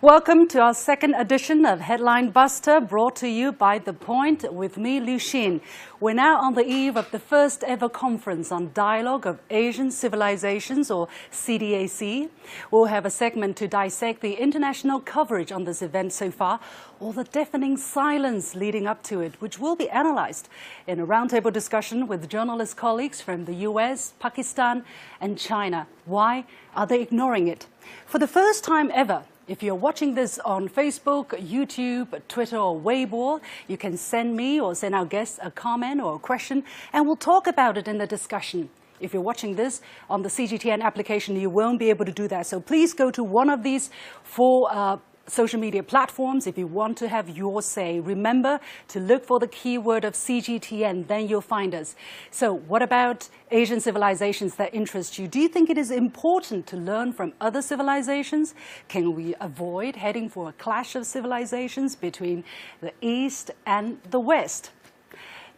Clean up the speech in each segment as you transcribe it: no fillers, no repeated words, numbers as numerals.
Welcome to our second edition of Headline Buster, brought to you by The Point with me, Liu Xin. We're now on the eve of the first ever conference on Dialogue of Asian Civilizations, or CDAC. We'll have a segment to dissect the international coverage on this event so far, or the deafening silence leading up to it, which will be analyzed in a roundtable discussion with journalist colleagues from the US, Pakistan, and China. Why are they ignoring it? For the first time ever, if you're watching this on Facebook, YouTube, Twitter, or Weibo, you can send me or send our guests a comment or a question, and we'll talk about it in the discussion. If you're watching this on the CGTN application, you won't be able to do that. So please go to one of these four social media platforms if you want to have your say. Remember to look for the keyword of CGTN, then you'll find us. So what about Asian civilizations that interest you? Do you think it is important to learn from other civilizations? Can we avoid heading for a clash of civilizations between the East and the West?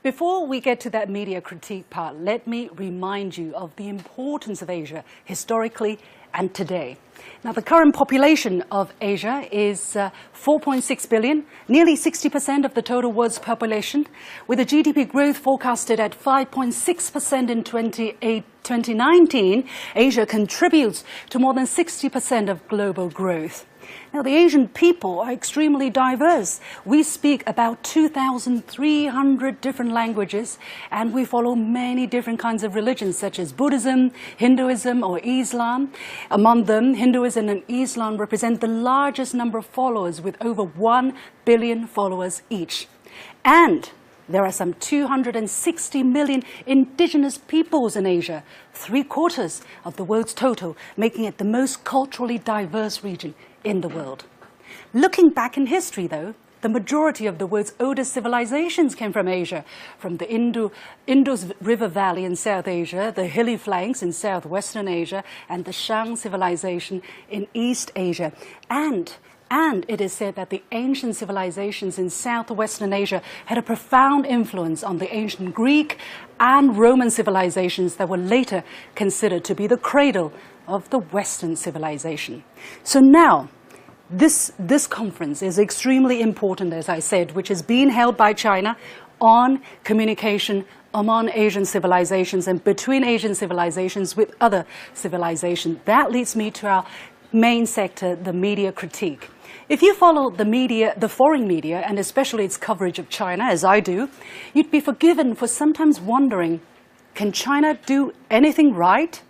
Before we get to that media critique part, let me remind you of the importance of Asia historically and today. Now, the current population of Asia is 4.6 billion, nearly 60% of the total world's population, with a GDP growth forecasted at 5.6% in 2019. Asia contributes to more than 60% of global growth. Now, the Asian people are extremely diverse. We speak about 2,300 different languages, and we follow many different kinds of religions, such as Buddhism, Hinduism, or Islam. Among them, Hinduism and Islam represent the largest number of followers, with over 1 billion followers each. And there are some 260 million indigenous peoples in Asia, 3/4 of the world's total, making it the most culturally diverse region in the world. Looking back in history, though, the majority of the world's oldest civilizations came from Asia, from the Indus River Valley in South Asia, the hilly flanks in southwestern Asia, and the Shang civilization in East Asia. And it is said that the ancient civilizations in southwestern Asia had a profound influence on the ancient Greek and Roman civilizations that were later considered to be the cradle of the Western civilization. So now, this conference is extremely important, as I said, which is being held by China on communication among Asian civilizations and between Asian civilizations with other civilizations. That leads me to our main sector, the media critique. If you follow the media, the foreign media, and especially its coverage of China, as I do, you'd be forgiven for sometimes wondering, can China do anything right?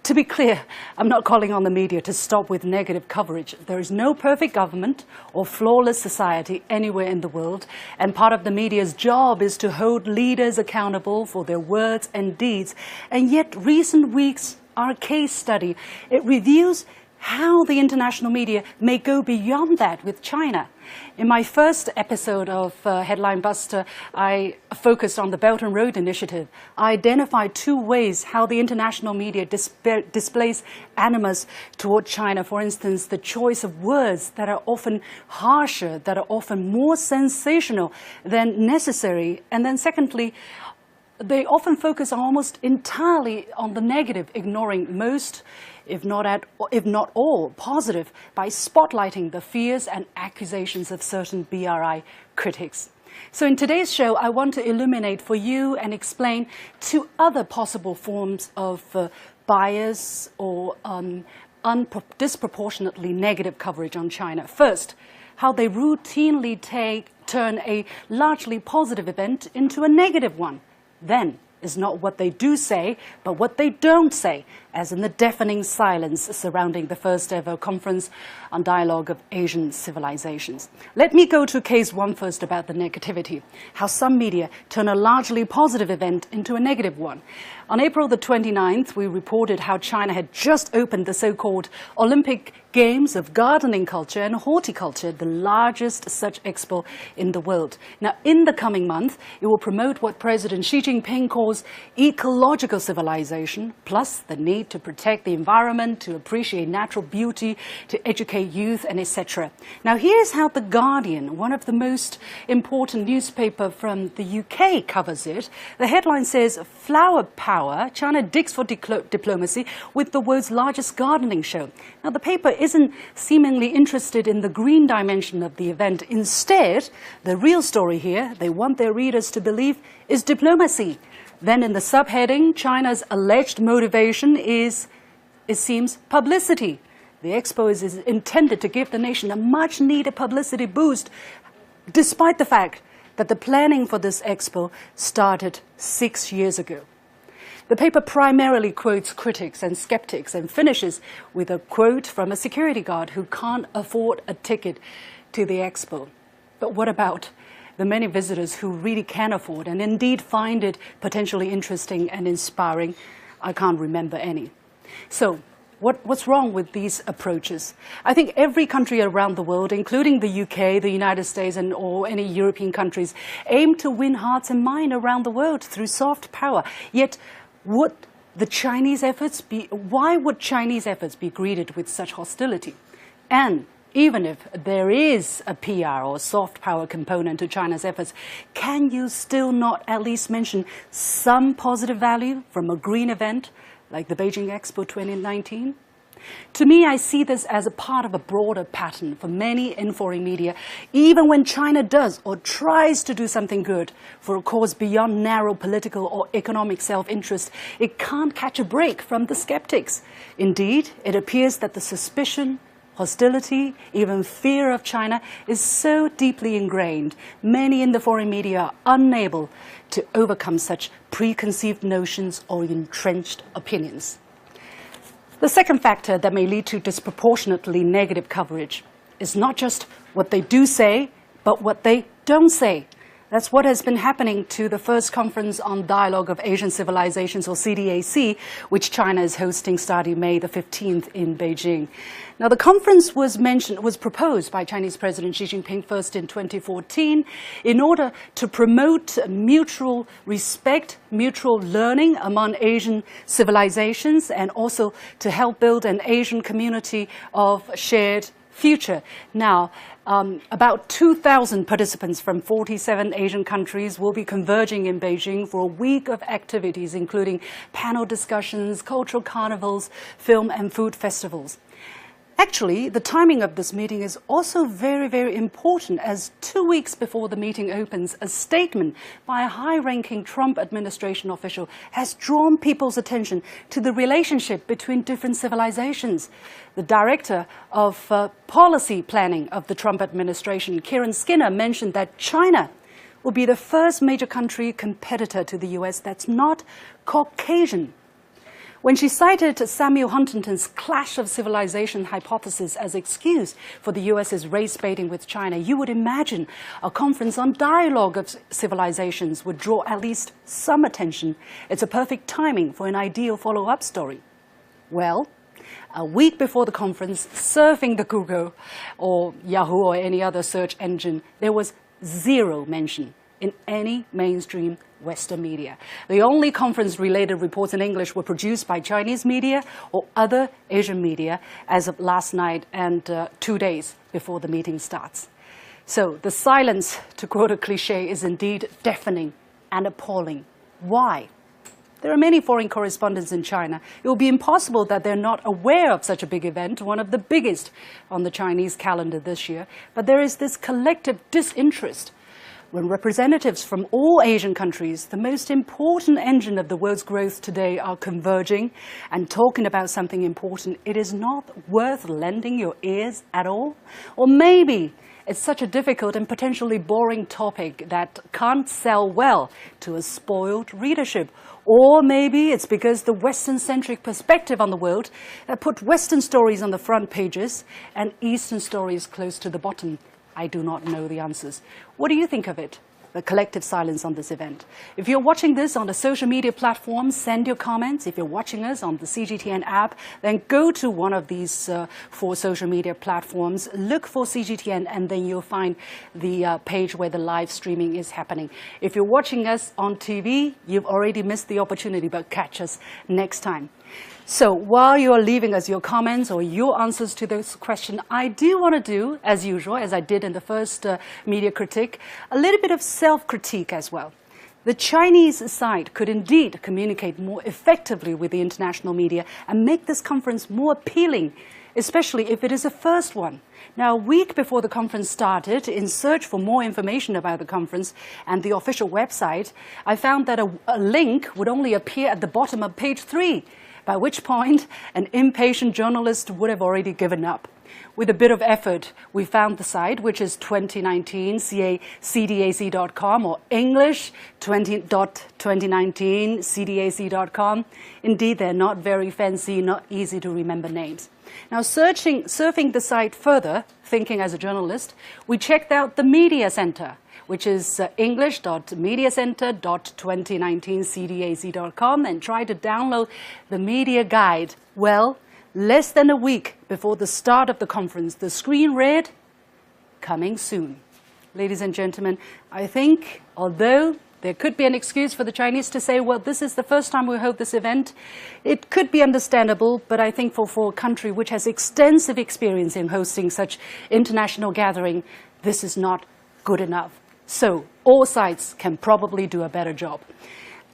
To be clear, I'm not calling on the media to stop with negative coverage. There is no perfect government or flawless society anywhere in the world, and part of the media's job is to hold leaders accountable for their words and deeds. And yet, recent weeks are a case study. It reviews how the international media may go beyond that with China. In my first episode of Headline Buster, I focused on the Belt and Road Initiative. I identified two ways how the international media displays animus toward China. For instance, the choice of words that are often harsher, that are often more sensational than necessary. And then secondly, they often focus almost entirely on the negative, ignoring most, if not all, positive, by spotlighting the fears and accusations of certain BRI critics. So in today's show, I want to illuminate for you and explain two other possible forms of bias or disproportionately negative coverage on China. First, how they routinely turn a largely positive event into a negative one. Then is not what they do say, but what they don't say, as in the deafening silence surrounding the first ever conference on Dialogue of Asian Civilizations. Let me go to case one first about the negativity, how some media turn a largely positive event into a negative one. On April the 29th, we reported how China had just opened the so-called Olympic Games of Gardening Culture and Horticulture, the largest such expo in the world. Now, in the coming month, it will promote what President Xi Jinping calls ecological civilization, plus the need need to protect the environment, to appreciate natural beauty, to educate youth, and etc. Now, here's how The Guardian, one of the most important newspaper from the UK, covers it. The headline says, "Flower Power, China digs for diplomacy with the world's largest gardening show." Now, the paper isn't seemingly interested in the green dimension of the event. Instead, the real story here, they want their readers to believe, is diplomacy. Then in the subheading, China's alleged motivation is, it seems, publicity. The expo is intended to give the nation a much-needed publicity boost, despite the fact that the planning for this expo started 6 years ago. The paper primarily quotes critics and skeptics and finishes with a quote from a security guard who can't afford a ticket to the expo. But what about the many visitors who really can afford and indeed find it potentially interesting and inspiring? I can't remember any. So, what's wrong with these approaches? I think every country around the world, including the UK, the United States, or any European countries, aim to win hearts and minds around the world through soft power. Yet, why would Chinese efforts be greeted with such hostility? And even if there is a PR or soft power component to China's efforts, can you still not at least mention some positive value from a green event like the Beijing Expo 2019? To me, I see this as a part of a broader pattern for many in foreign media. Even when China does or tries to do something good for a cause beyond narrow political or economic self-interest, it can't catch a break from the skeptics. Indeed, it appears that the suspicion, hostility, even fear of China is so deeply ingrained, many in the foreign media are unable to overcome such preconceived notions or entrenched opinions. The second factor that may lead to disproportionately negative coverage is not just what they do say, but what they don't say. That's what has been happening to the first Conference on Dialogue of Asian Civilizations, or CDAC, which China is hosting starting May the 15th in Beijing. Now, the conference was proposed by Chinese President Xi Jinping first in 2014 in order to promote mutual respect, mutual learning among Asian civilizations, and also to help build an Asian community of shared future. Now, about 2,000 participants from 47 Asian countries will be converging in Beijing for a week of activities, including panel discussions, cultural carnivals, film and food festivals. Actually, the timing of this meeting is also very, very important, as 2 weeks before the meeting opens, a statement by a high-ranking Trump administration official has drawn people's attention to the relationship between different civilizations. The director of policy planning of the Trump administration, Kieran Skinner, mentioned that China will be the first major country competitor to the US that's not Caucasian. When she cited Samuel Huntington's clash of civilization hypothesis as excuse for the US's race baiting with China, you would imagine a conference on dialogue of civilizations would draw at least some attention. It's a perfect timing for an ideal follow-up story. Well, a week before the conference, surfing the Google or Yahoo or any other search engine, there was zero mention in any mainstream Western media. The only conference-related reports in English were produced by Chinese media or other Asian media as of last night and 2 days before the meeting starts. So the silence, to quote a cliche, is indeed deafening and appalling. Why? There are many foreign correspondents in China. It will be impossible that they're not aware of such a big event, one of the biggest on the Chinese calendar this year. But there is this collective disinterest. When representatives from all Asian countries, the most important engine of the world's growth today, are converging and talking about something important, it is not worth lending your ears at all? Or maybe it's such a difficult and potentially boring topic that can't sell well to a spoiled readership. Or maybe it's because the Western-centric perspective on the world put Western stories on the front pages and Eastern stories close to the bottom. I do not know the answers. What do you think of it? The collective silence on this event. If you're watching this on the social media platforms, send your comments. If you're watching us on the CGTN app, then go to one of these 4 social media platforms, look for CGTN, and then you'll find the page where the live streaming is happening. If you're watching us on TV, you've already missed the opportunity, but catch us next time. So while you are leaving us your comments or your answers to this question, I do want to do, as usual, as I did in the first media critique, a little bit of self-critique as well. The Chinese side could indeed communicate more effectively with the international media and make this conference more appealing, especially if it is the first one. Now, a week before the conference started, in search for more information about the conference and the official website, I found that a link would only appear at the bottom of page 3, by which point an impatient journalist would have already given up. With a bit of effort, we found the site, which is 2019cdac.com or English 20.2019cdac.com. Indeed, they're not very fancy, not easy to remember names. Now, surfing the site further, thinking as a journalist, we checked out the Media Center, which is english.mediacenter.2019cdac.com, and tried to download the media guide. Well, less than a week before the start of the conference, the screen read, "Coming soon." Ladies and gentlemen, I think although there could be an excuse for the Chinese to say, well, this is the first time we hold this event, it could be understandable, but I think for a country which has extensive experience in hosting such international gathering, this is not good enough. So all sides can probably do a better job.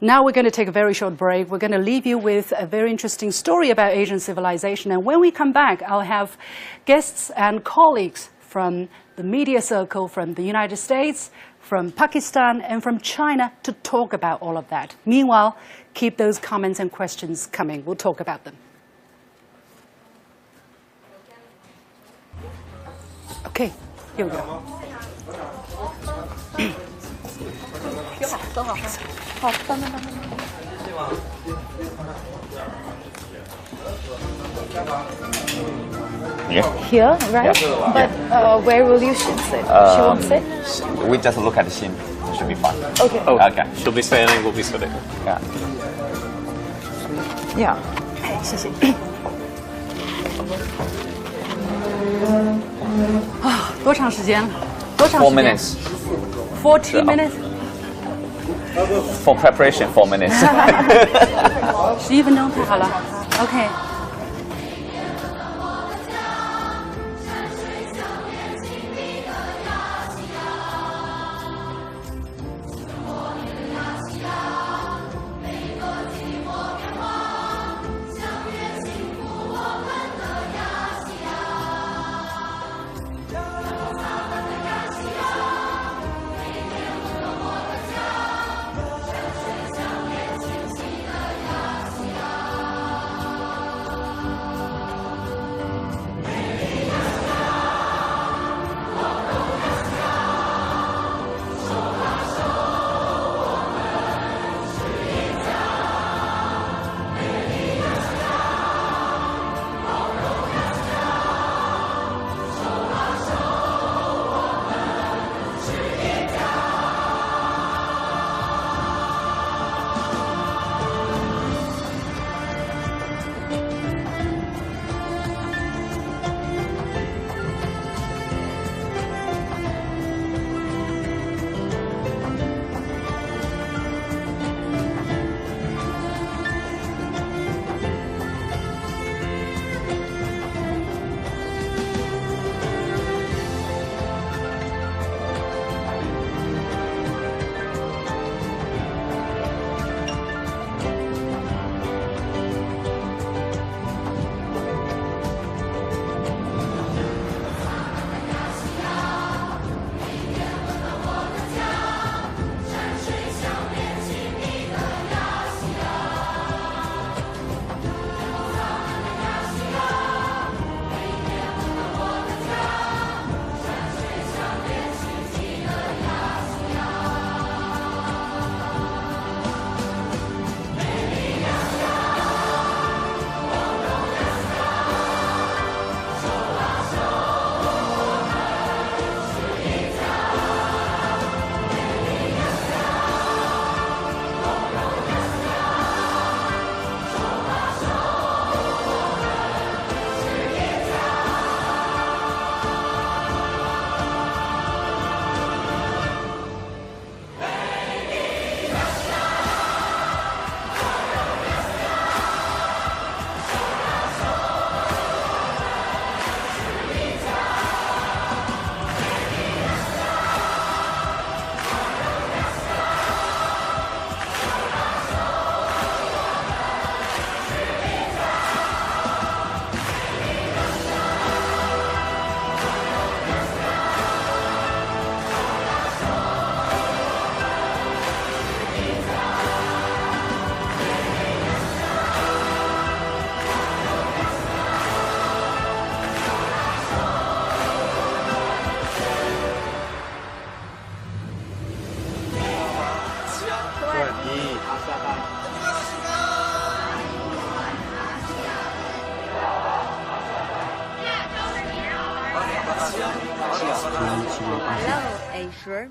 Now we're going to take a very short break. We're going to leave you with a very interesting story about Asian civilization. And when we come back, I'll have guests and colleagues from the media circle from the United States, from Pakistan, and from China to talk about all of that. Meanwhile, keep those comments and questions coming. We'll talk about them. Okay, here we go. Yeah. Here, right? Yeah. But where will you sit? She won't sit? We just look at the scene. It should be fine. Okay. Oh, Okay. She'll be standing, we'll be sitting. Yeah. Yeah. 谢谢。多长时间了？多长 4时间 minutes. ？40 minutes。 For preparation, 4 minutes. 11分钟，太好了。OK。Hello, Asia.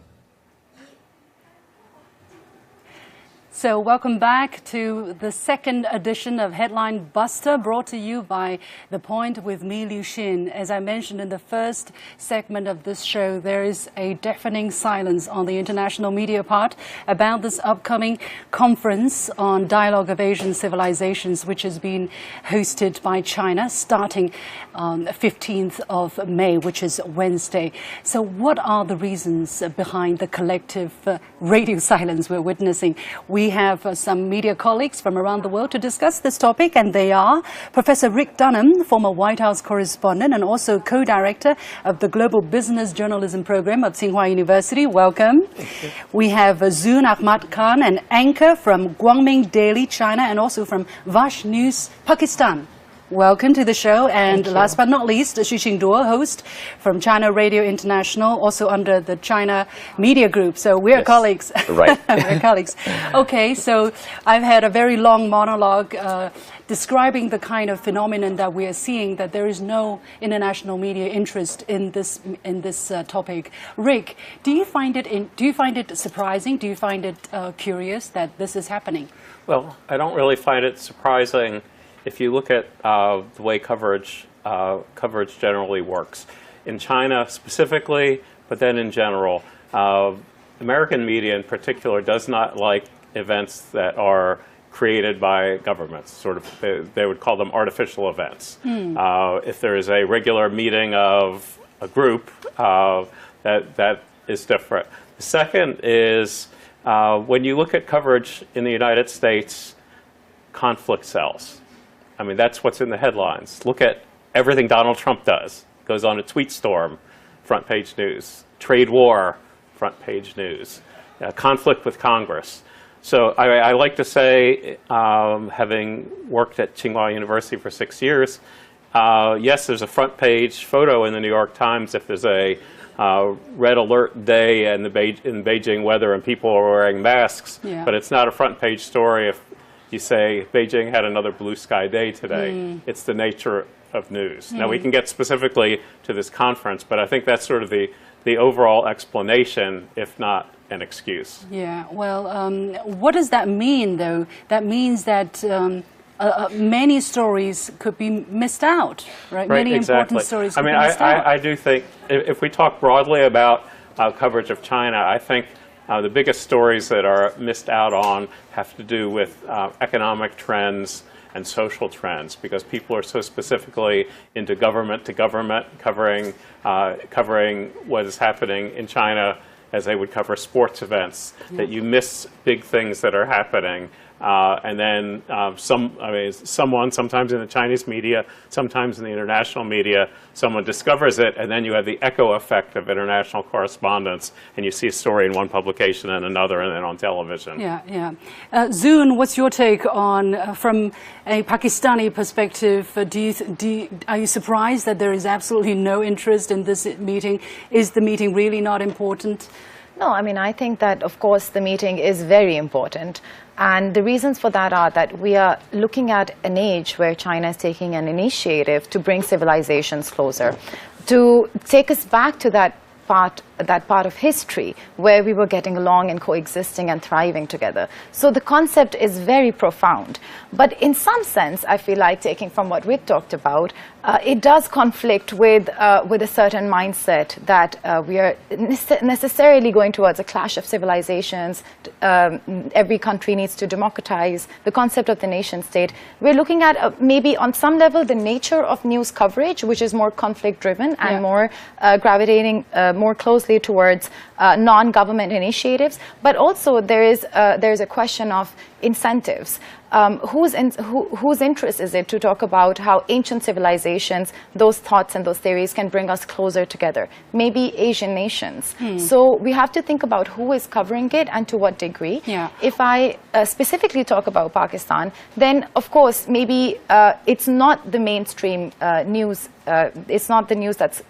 So welcome back to the second edition of Headline Buster, brought to you by The Point with me, Liu Xin. As I mentioned in the first segment of this show, there is a deafening silence on the international media part about this upcoming conference on Dialogue of Asian Civilizations, which has been hosted by China starting on 15th of May, which is Wednesday. So what are the reasons behind the collective radio silence we're witnessing? We have some media colleagues from around the world to discuss this topic, and they are Professor Rick Dunham, former White House correspondent and also co-director of the Global Business Journalism Program of Tsinghua University. Welcome. We have Zoon Ahmad Khan, an anchor from Guangming Daily, China, and also from Vash News, Pakistan. Welcome to the show. And last but not least, Xu Xingduo, host from China Radio International, also under the China Media Group. So we're colleagues. Right. We're colleagues. Okay, so I've had a very long monologue describing the kind of phenomenon that we are seeing, that there is no international media interest in this topic. Rick, do you find it surprising? Do you find it curious that this is happening? Well, I don't really find it surprising if you look at the way coverage generally works. In China specifically, but then in general, American media in particular does not like events that are created by governments. Sort of, they would call them artificial events. If there is a regular meeting of a group, that is different. The second is when you look at coverage in the United States, conflict sells. I mean, that's what's in the headlines. Look at everything Donald Trump does. Goes on a tweet storm, front page news. Trade war, front page news. Conflict with Congress. So I like to say, having worked at Tsinghua University for 6 years, yes, there's a front page photo in the New York Times if there's a red alert day in Beijing weather and people are wearing masks, but it's not a front page story if you say Beijing had another blue sky day today. It's the nature of news. Now we can get specifically to this conference, but I think that's sort of the overall explanation, if not an excuse. Yeah, well, what does that mean, though? That means that many stories could be missed out, right? Many important stories could be missed out. I do think, if we talk broadly about coverage of China, I think the biggest stories that are missed out on have to do with economic trends and social trends, because people are so specifically into government to government, covering what is happening in China as they would cover sports events, that you miss big things that are happening. And then someone, sometimes in the Chinese media, sometimes in the international media, someone discovers it, and then you have the echo effect of international correspondence, and you see a story in one publication and another, and then on television. Yeah. Zoon, what's your take on, from a Pakistani perspective, are you surprised that there is absolutely no interest in this meeting? Is the meeting really not important? No, I mean, I think that, of course, the meeting is very important. And the reasons for that are that we are looking at an age where China is taking an initiative to bring civilizations closer, to take us back to that part of history where we were getting along and coexisting and thriving together. So the concept is very profound. But in some sense, I feel like, taking from what Rick talked about, it does conflict with a certain mindset that we are necessarily going towards a clash of civilizations. Every country needs to democratize. The concept of the nation state. We're looking at maybe on some level the nature of news coverage, which is more conflict driven and more gravitating more closely towards non-government initiatives. But also there is a question of incentives. whose interest is it to talk about how ancient civilizations, those thoughts and those theories can bring us closer together? Maybe Asian nations. So we have to think about who is covering it and to what degree. Yeah. If I specifically talk about Pakistan, then of course maybe it's not the mainstream news. It's not the news that's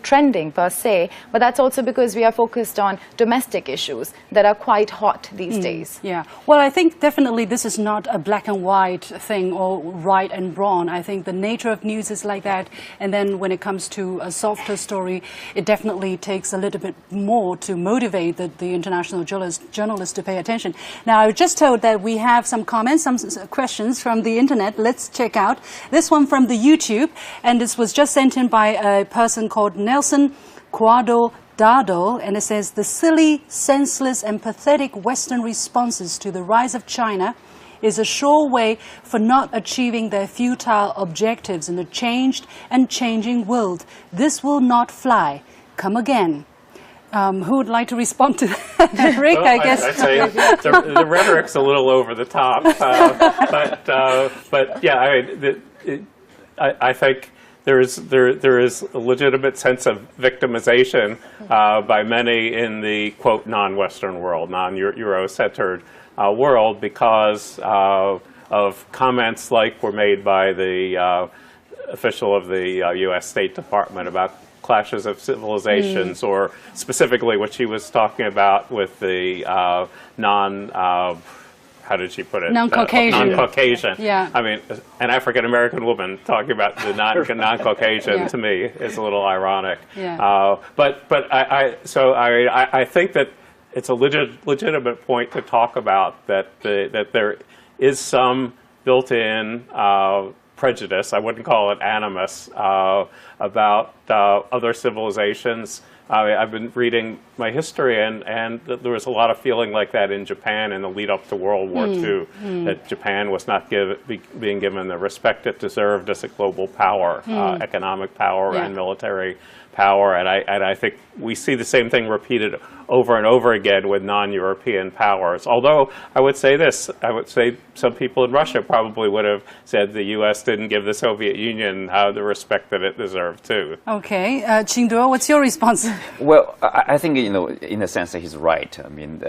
trending per se, but that's also because we are focused on domestic issues that are quite hot these days. Yeah. Well, I think definitely this is not a black and white thing or right and wrong. I think the nature of news is like that. And then when it comes to a softer story, it definitely takes a little bit more to motivate the international journalists to pay attention. Now, I was just told that we have some comments, some questions from the internet. Let's check out this one from the YouTube. And this was just sent in by a person called Nelson Cuado Dado, and it says, the silly, senseless and pathetic Western responses to the rise of China is a sure way for not achieving their futile objectives in a changed and changing world. This will not fly. Come again. Who would like to respond to that? Rick, Well, I guess. I'd say the rhetoric's a little over the top, but yeah, I think there is a legitimate sense of victimization by many in the quote non-Western world, non-Euro-centered world, because of comments like were made by the official of the U.S. State Department about clashes of civilizations, or specifically what she was talking about with the how did she put it? Non-Caucasian. Non-Caucasian. Yeah. I mean, an African-American woman talking about the non-Caucasian Yeah. to me is a little ironic. Yeah. But I think that it's a legitimate point to talk about that there is some built-in prejudice, I wouldn't call it animus, about other civilizations. I've been reading my history, and there was a lot of feeling like that in Japan in the lead up to World War II, that Japan was not being given the respect it deserved as a global power, economic power and military power. And I think we see the same thing repeated over and over again with non-European powers. Although I would say this, I would say some people in Russia probably would have said the U.S. didn't give the Soviet Union the respect that it deserved too. Okay. Qingduo, what's your response? Well, I think, in a sense, he's right. I mean,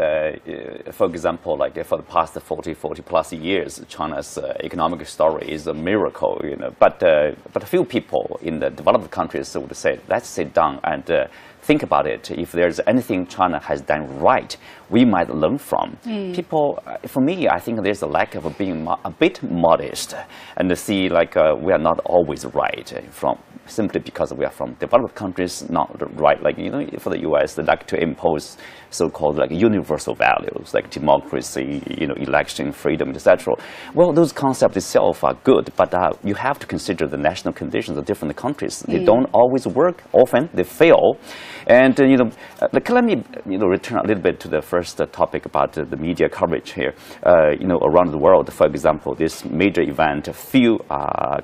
for example, like for the past 40 plus years, China's economic story is a miracle, But a few people in the developed countries would say, let's sit down and think about it. If there's anything China has done right, we might learn from. People, for me, I think there's a lack of being a bit modest and see like we are not always right simply because we are from developed countries, not right. Like, for the U.S., they like to impose so-called like universal values like democracy, election, freedom, etc. Well, those concepts itself are good, but you have to consider the national conditions of different countries. They don't always work. Often they fail. And let me return a little bit to the first topic about the media coverage here. Around the world, for example, this major event, few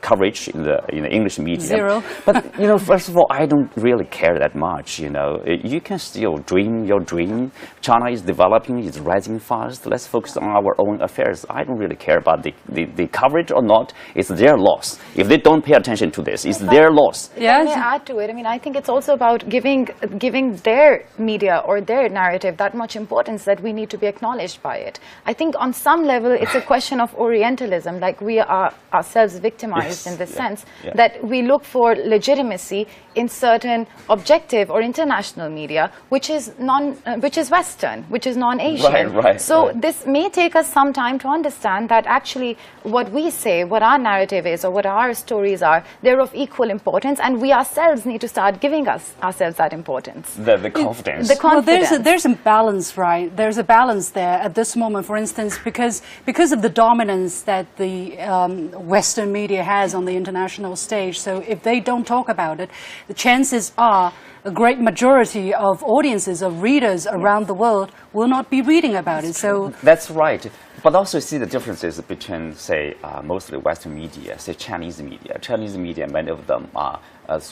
coverage in the English media. Zero. But first of all, I don't really care that much. You can still dream your dream. China is developing, it's rising fast. Let's focus on our own affairs. I don't really care about the coverage or not. It's their loss. If they don't pay attention to this, it's their loss. Yeah. Let me add to it. I mean, I think it's also about giving their media or their narrative that much importance that we need to be acknowledged by it. I think on some level it's a question of Orientalism, like we are ourselves victimized in the sense that we look for legitimacy in certain objective or international media, which is Western, which is non-Asian. Right. So this may take us some time to understand that actually what we say, what our narrative is, or what our stories are, they're of equal importance, and we ourselves need to start giving ourselves that importance. The confidence. The confidence. Well, there's a balance, right? There's a balance there at this moment, for instance, because of the dominance that the Western media has on the international stage. So if they don't talk about it, the chances are a great majority of audiences, of readers around the world will not be reading about it. So that's right. But also see the differences between, say, mostly Western media, say Chinese media. Chinese media, many of them are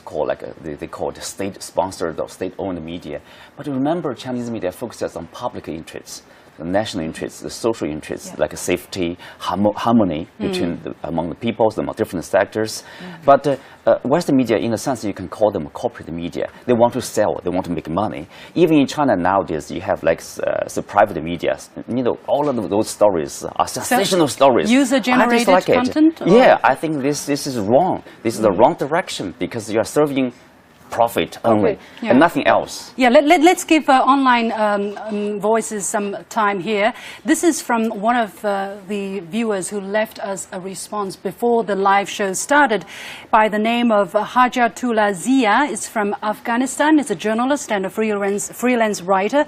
called they call it state-sponsored or state-owned media. But remember, Chinese media focuses on public interests. the national interests, the social interests, like safety, harmony between among the peoples, among different sectors. But Western media, in a sense, you can call them corporate media. They want to sell, they want to make money. Even in China nowadays, you have like private media. You know, all of those stories are sensational stories. User-generated content? Yeah, I think this is wrong. This is the wrong direction because you are serving profit only and nothing else. Yeah, let's give online voices some time here. This is from one of the viewers who left us a response before the live show started by the name of Hajatullah Zia. It's from Afghanistan. It's a journalist and a freelance writer.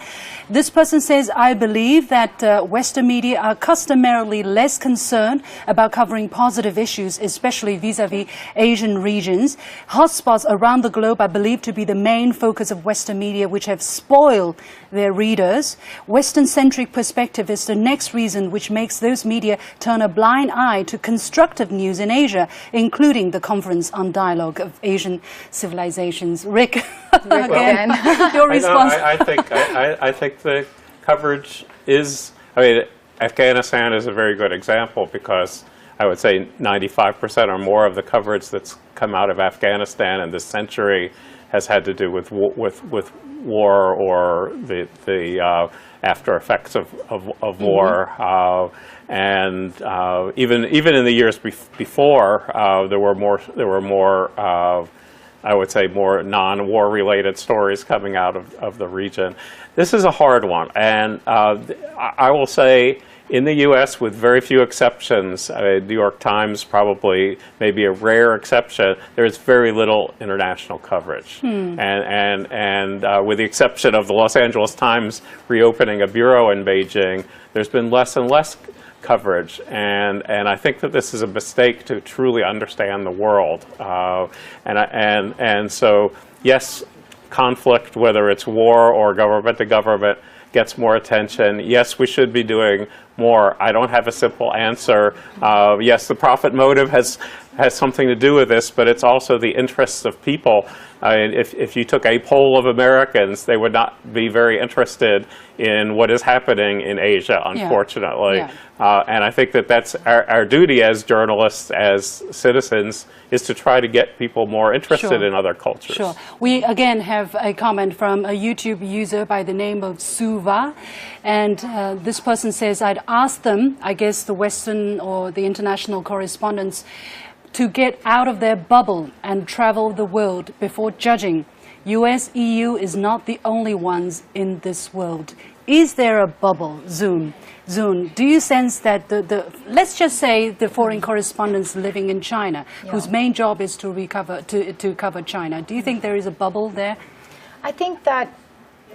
This person says, I believe that Western media are customarily less concerned about covering positive issues, especially vis-a-vis Asian regions. Hotspots around the globe are believed to be the main focus of Western media, which have spoiled their readers. Western-centric perspective is the next reason which makes those media turn a blind eye to constructive news in Asia, including the Conference on Dialogue of Asian Civilizations. Rick, again, your response. I think the coverage is, I mean, Afghanistan is a very good example because I would say 95% or more of the coverage that's come out of Afghanistan in this century has had to do with war or the after effects of war. And even in the years before, there were more I would say more non-war related stories coming out of the region. This is a hard one, and I will say, in the U.S., with very few exceptions, New York Times probably maybe a rare exception, there's very little international coverage. And with the exception of the Los Angeles Times reopening a bureau in Beijing, there's been less and less coverage. And I think that this is a mistake to truly understand the world. And so, yes, conflict, whether it's war or government to government, gets more attention. Yes, we should be doing more. I don't have a simple answer. Yes, the profit motive has something to do with this, but it's also the interests of people. I mean, if you took a poll of Americans, they would not be very interested in what is happening in Asia, unfortunately. And I think that that's our duty as journalists, as citizens, is to try to get people more interested in other cultures. Sure. We again have a comment from a YouTube user by the name of Suva. And this person says, I'd ask them, I guess the Western or the international correspondents, to get out of their bubble and travel the world before judging. US, EU is not the only ones in this world. Is there a bubble, Zun? Do you sense that let's just say the foreign correspondents living in China, whose main job is to cover China, do you think there is a bubble there? I think that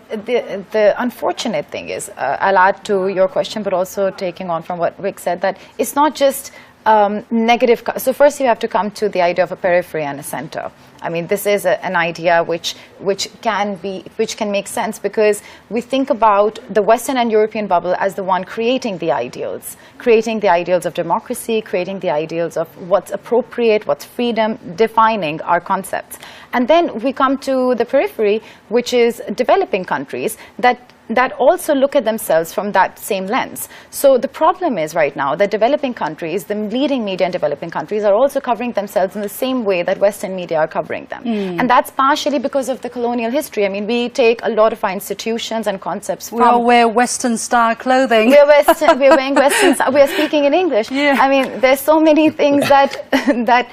the unfortunate thing is, I'll add to your question, but also taking on from what Rick said, that it's not just negative. So first you have to come to the idea of a periphery and a center. I mean, this is an idea which can make sense, because we think about the Western and European bubble as the one creating the ideals of democracy, creating the ideals of what's appropriate, what's freedom, defining our concepts. And then we come to the periphery, which is developing countries that also look at themselves from that same lens. So the problem is right now that developing countries, the leading media in developing countries, are also covering themselves in the same way that Western media are covering them. And that's partially because of the colonial history. I mean, we take a lot of our institutions and concepts from... We all wear Western-style clothing. We're wearing Western, we're speaking in English. I mean, there's so many things that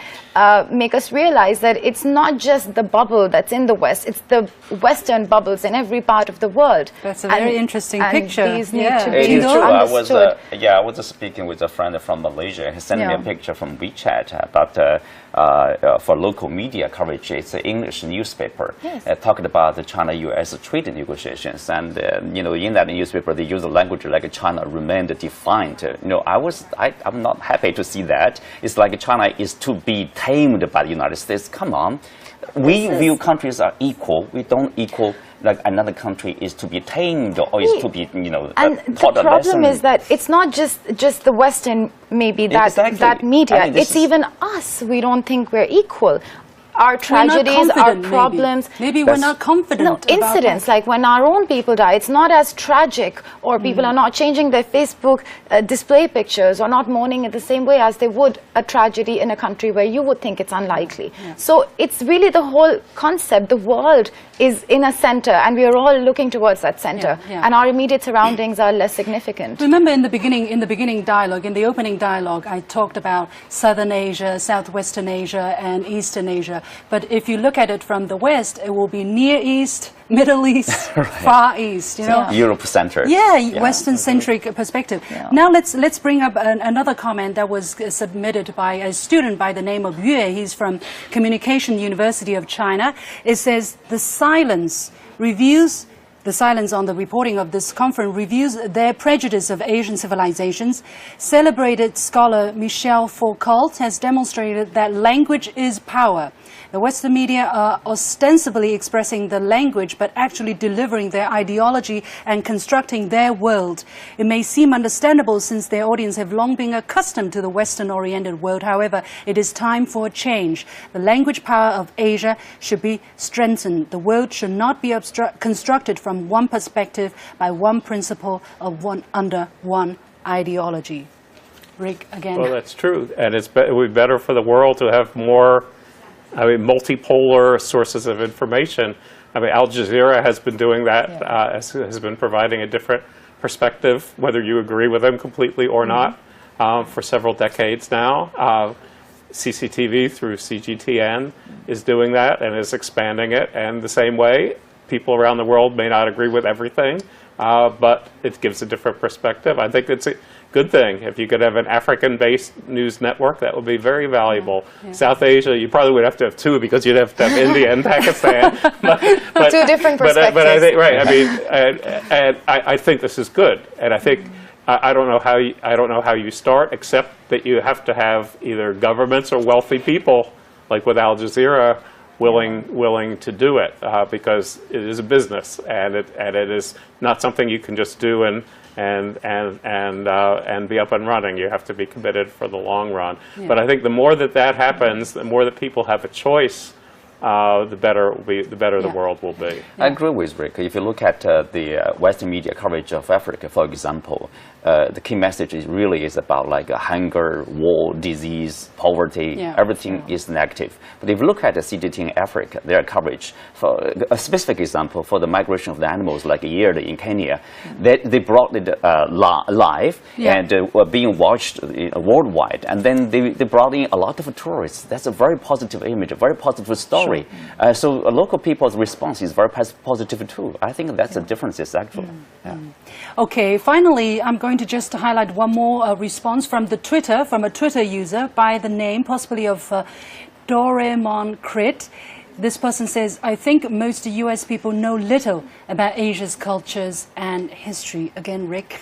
make us realize that it's not just the bubble that's in the West, it's the Western bubbles in every part of the world. That's a very interesting picture. These need to It be is true. understood. I was speaking with a friend from Malaysia. He sent me a picture from WeChat about for local media coverage. It's an English newspaper talking about the China-U.S. trade negotiations, and in that newspaper they use the language like China remained defiant. I'm not happy to see that. It's like China is to be tamed by the United States. Come on, we view countries are equal. We don't equal like another country is to be tamed or is to be and the problem is that it's not just the Western, maybe that media. I mean, it's even us. We don't think we're equal. our tragedies, our confident, problems. Maybe we're not confident. No, about incidents, that. like when our own people die, it's not as tragic, or people are not changing their Facebook display pictures or not mourning in the same way as they would a tragedy in a country where you would think it's unlikely. So it's really the whole concept. The world is in a center, and we are all looking towards that center, and our immediate surroundings are less significant. Remember in the beginning dialogue, in the opening dialogue, I talked about Southern Asia, Southwestern Asia, and Eastern Asia. But if you look at it from the West, it will be Near East, Middle East, Far East. You know, Europe-centered. Yeah, Western-centric perspective. Now let's bring up another comment that was submitted by a student by the name of Yue. He's from Communication University of China. It says the silence on the reporting of this conference reveals their prejudice of Asian civilizations. Celebrated scholar Michel Foucault has demonstrated that language is power. The Western media are ostensibly expressing the language, but actually delivering their ideology and constructing their world. It may seem understandable since their audience have long been accustomed to the Western-oriented world. However, it is time for a change. The language power of Asia should be strengthened. The world should not be constructed from one perspective, by one principle, under one ideology. Rick, again. Well, that's true, and it would be better for the world to have more multipolar sources of information. I mean, Al Jazeera has been doing that, has been providing a different perspective, whether you agree with them completely or not, for several decades now. CCTV through CGTN is doing that and is expanding it. And the same way, people around the world may not agree with everything, but it gives a different perspective. I think it's a good thing. If you could have an African-based news network, that would be very valuable. South Asia, you probably would have to have two, because you'd have to have India and Pakistan. But two different perspectives. But I think, right, I mean, and I think this is good. And I think, I don't know how you start, except that you have to have either governments or wealthy people, like with Al Jazeera, willing to do it, because it is a business, and it is not something you can just do and be up and running. You have to be committed for the long run. But I think the more that happens, the more that people have a choice, the better the world will be. I agree with Rick. If you look at the Western media coverage of Africa, for example, the key message is about like hunger, war, disease, poverty. Everything is negative. But if you look at the CGTN Africa, their coverage, for a specific example, for the migration of the animals, like a year in Kenya, they brought it live and were being watched worldwide. And then they brought in a lot of tourists. That's a very positive image, a very positive story. So local people's response is very positive too. I think that's the differences actually. Okay, finally, I'm going to just highlight one more response from a Twitter user by the name possibly of Doraemon Crit. This person says, I think most US people know little about Asia's cultures and history. Again, Rick.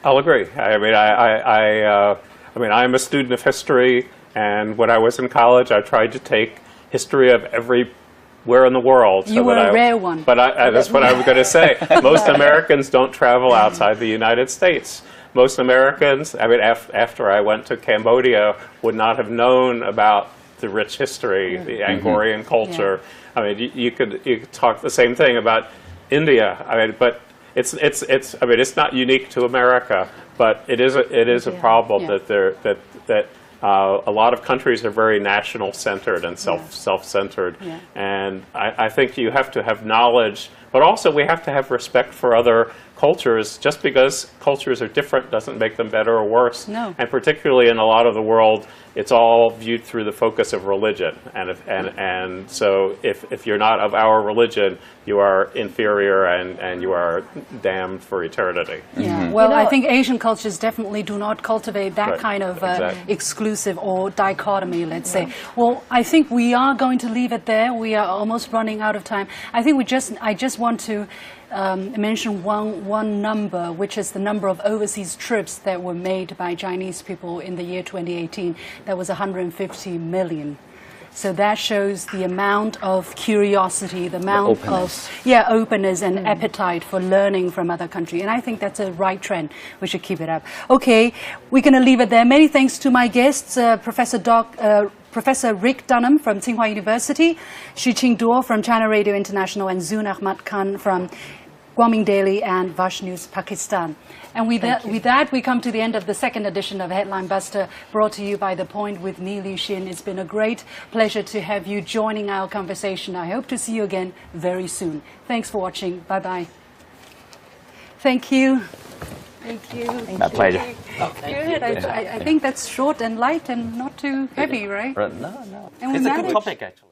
I'll agree. I mean, I'm a student of history, and when I was in college, I tried to take history of everywhere in the world. You were a rare one. But that's what I was going to say. Most Americans don't travel outside the United States. Most Americans, I mean, after I went to Cambodia, would not have known about the rich history, the Angkorian culture. I mean, you could talk the same thing about India. I mean, but it's not unique to America, but it is a problem that a lot of countries are very national-centered and self-centered, and I think you have to have knowledge, but also we have to have respect for other cultures. Just because cultures are different doesn't make them better or worse. No. And particularly in a lot of the world, it's all viewed through the focus of religion. And so if you're not of our religion, you are inferior and you are damned for eternity. Well, I think Asian cultures definitely do not cultivate that kind of exclusive or dichotomy, let's say. Well, I think we are going to leave it there. We are almost running out of time. I think I just want to mention one number, which is the number of overseas trips that were made by Chinese people in the year 2018. That was 150 million. So that shows the amount of curiosity, the amount of openness and appetite for learning from other countries. And I think that's a right trend. We should keep it up. Okay, we're going to leave it there. Many thanks to my guests, Professor Professor Rick Dunham from Tsinghua University, Shiqing Duo from China Radio International, and Zun Ahmad Khan from Guangming Daily and Vash News Pakistan. And with that, we come to the end of the second edition of Headline Buster, brought to you by The Point with me, Liu Xin. It's been a great pleasure to have you joining our conversation. I hope to see you again very soon. Thanks for watching. Bye-bye. Thank you. Thank you. My pleasure. Good. I think that's short and light and not too heavy, right? No. And we It's a good managed. topic, actually.